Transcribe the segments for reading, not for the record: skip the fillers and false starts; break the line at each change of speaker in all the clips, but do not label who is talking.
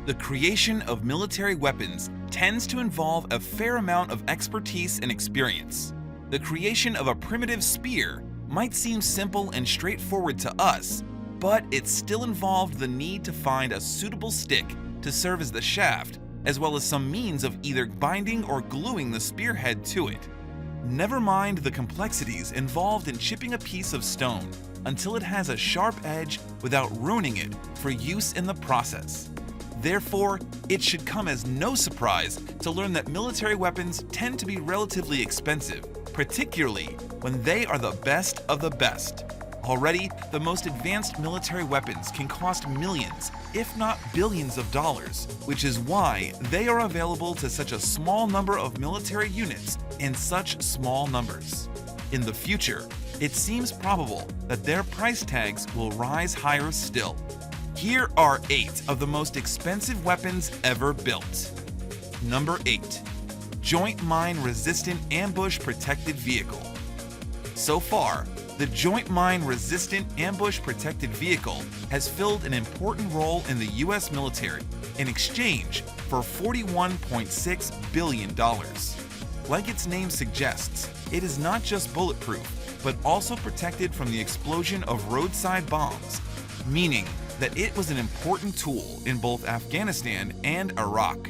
The creation of military weapons tends to involve a fair amount of expertise and experience. The creation of a primitive spear might seem simple and straightforward to us, but it still involved the need to find a suitable stick to serve as the shaft, as well as some means of either binding or gluing the spearhead to it. Never mind the complexities involved in chipping a piece of stone until it has a sharp edge without ruining it for use in the process. Therefore, it should come as no surprise to learn that military weapons tend to be relatively expensive, particularly when they are the best of the best. Already, the most advanced military weapons can cost millions, if not billions of dollars, which is why they are available to such a small number of military units in such small numbers. In the future, it seems probable that their price tags will rise higher still. Here are 8 of the most expensive weapons ever built. Number 8. Joint Mine Resistant Ambush Protected Vehicle. So far, the Joint Mine Resistant Ambush Protected Vehicle has filled an important role in the US military in exchange for $41.6 billion. Like its name suggests, it is not just bulletproof, but also protected from the explosion of roadside bombs, meaning that it was an important tool in both Afghanistan and Iraq.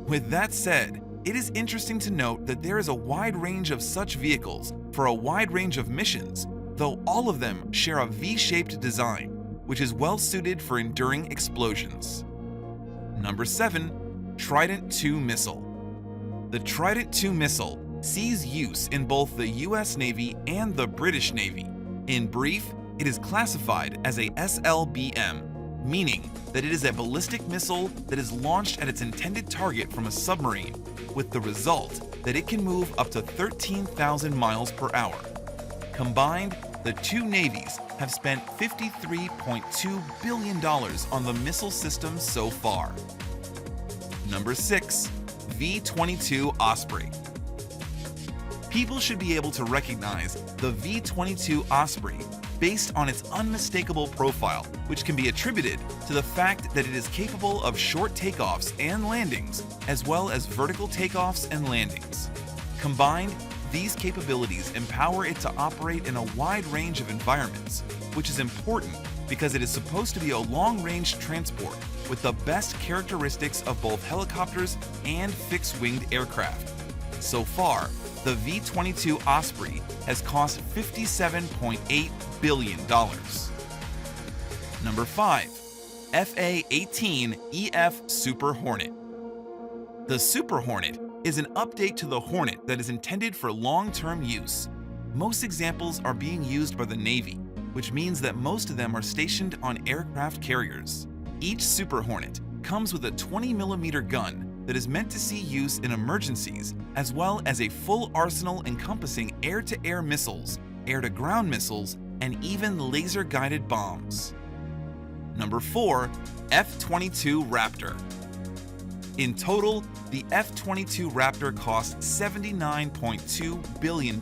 With that said, it is interesting to note that there is a wide range of such vehicles for a wide range of missions, though all of them share a V-shaped design, which is well suited for enduring explosions. Number 7. Trident II Missile. The Trident II missile sees use in both the US Navy and the British Navy. In brief, it is classified as a SLBM, meaning that it is a ballistic missile that is launched at its intended target from a submarine, with the result that it can move up to 13,000 miles per hour. Combined, the two navies have spent $53.2 billion on the missile system so far. Number 6. V22 Osprey. People should be able to recognize the V22 Osprey based on its unmistakable profile, which can be attributed to the fact that it is capable of short takeoffs and landings, as well as vertical takeoffs and landings. Combined, these capabilities empower it to operate in a wide range of environments, which is important because it is supposed to be a long-range transport with the best characteristics of both helicopters and fixed-winged aircraft. So far, the V22 Osprey has cost $57.8 billion. Number 5. FA-18 Ef Super Hornet. The Super Hornet is an update to the Hornet that is intended for long-term use. Most examples are being used by the Navy, which means that most of them are stationed on aircraft carriers. Each Super Hornet comes with a 20mm gun that is meant to see use in emergencies, as well as a full arsenal encompassing air-to-air missiles, air-to-ground missiles, and even laser-guided bombs. Number 4. F-22 Raptor. In total, the F-22 Raptor cost $79.2 billion,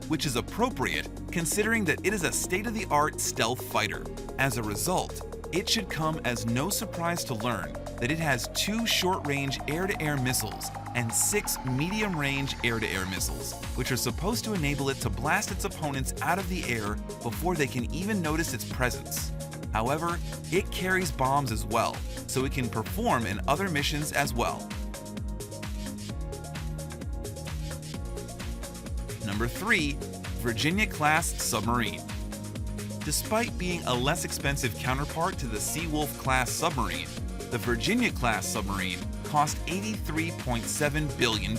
which is appropriate considering that it is a state-of-the-art stealth fighter. As a result, it should come as no surprise to learn that it has 2 short-range air-to-air missiles and 6 medium-range air-to-air missiles, which are supposed to enable it to blast its opponents out of the air before they can even notice its presence. However, it carries bombs as well, so it can perform in other missions as well. Number 3. Virginia-class submarine. Despite being a less expensive counterpart to the Seawolf-class submarine, the Virginia-class submarine cost $83.7 billion.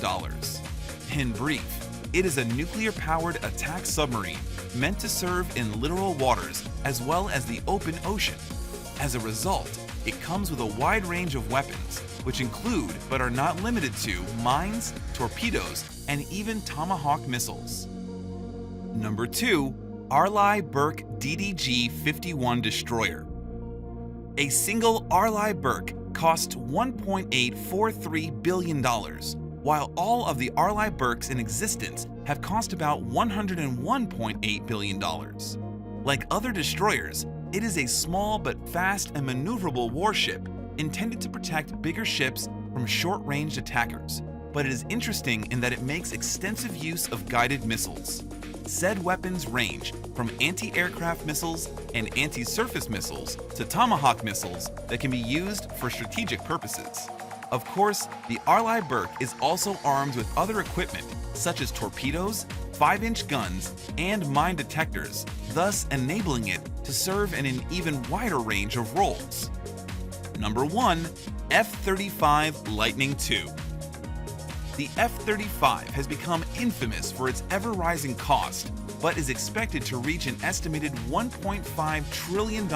In brief, it is a nuclear-powered attack submarine meant to serve in littoral waters as well as the open ocean. As a result, it comes with a wide range of weapons, which include but are not limited to mines, torpedoes, and even Tomahawk missiles. Number 2. Arleigh Burke DDG-51 Destroyer. A single Arleigh Burke cost $1.843 billion, while all of the Arleigh Burkes in existence have cost about $101.8 billion. Like other destroyers, it is a small but fast and maneuverable warship intended to protect bigger ships from short-range attackers, but it is interesting in that it makes extensive use of guided missiles. Said weapons range from anti-aircraft missiles and anti-surface missiles to Tomahawk missiles that can be used for strategic purposes. Of course, the Arleigh Burke is also armed with other equipment such as torpedoes, 5-inch guns, and mine detectors, thus enabling it to serve in an even wider range of roles. Number 1. F-35 Lightning II. The F-35 has become infamous for its ever-rising cost, but is expected to reach an estimated $1.5 trillion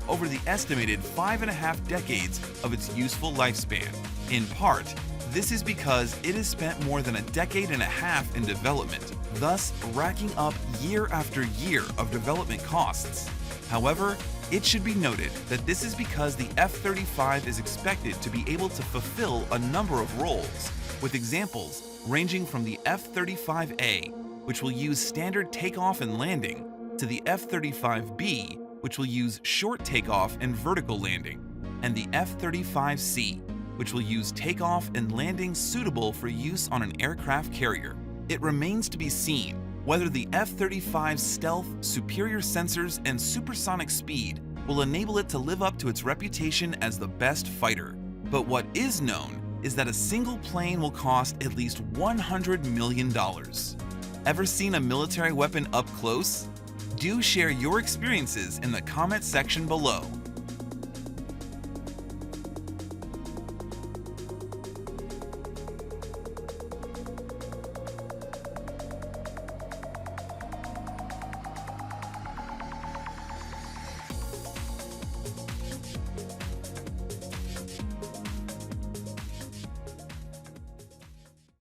over the estimated 5.5 decades of its useful lifespan. In part, this is because it has spent more than a decade and a half in development, thus racking up year after year of development costs. However, it should be noted that this is because the F-35 is expected to be able to fulfill a number of roles, with examples ranging from the F-35A, which will use standard takeoff and landing, to the F-35B, which will use short takeoff and vertical landing, and the F-35C, which will use takeoff and landing suitable for use on an aircraft carrier. It remains to be seen whether the F-35's stealth, superior sensors, and supersonic speed will enable it to live up to its reputation as the best fighter. But what is known is that a single plane will cost at least $100 million. Ever seen a military weapon up close? Do share your experiences in the comment section below.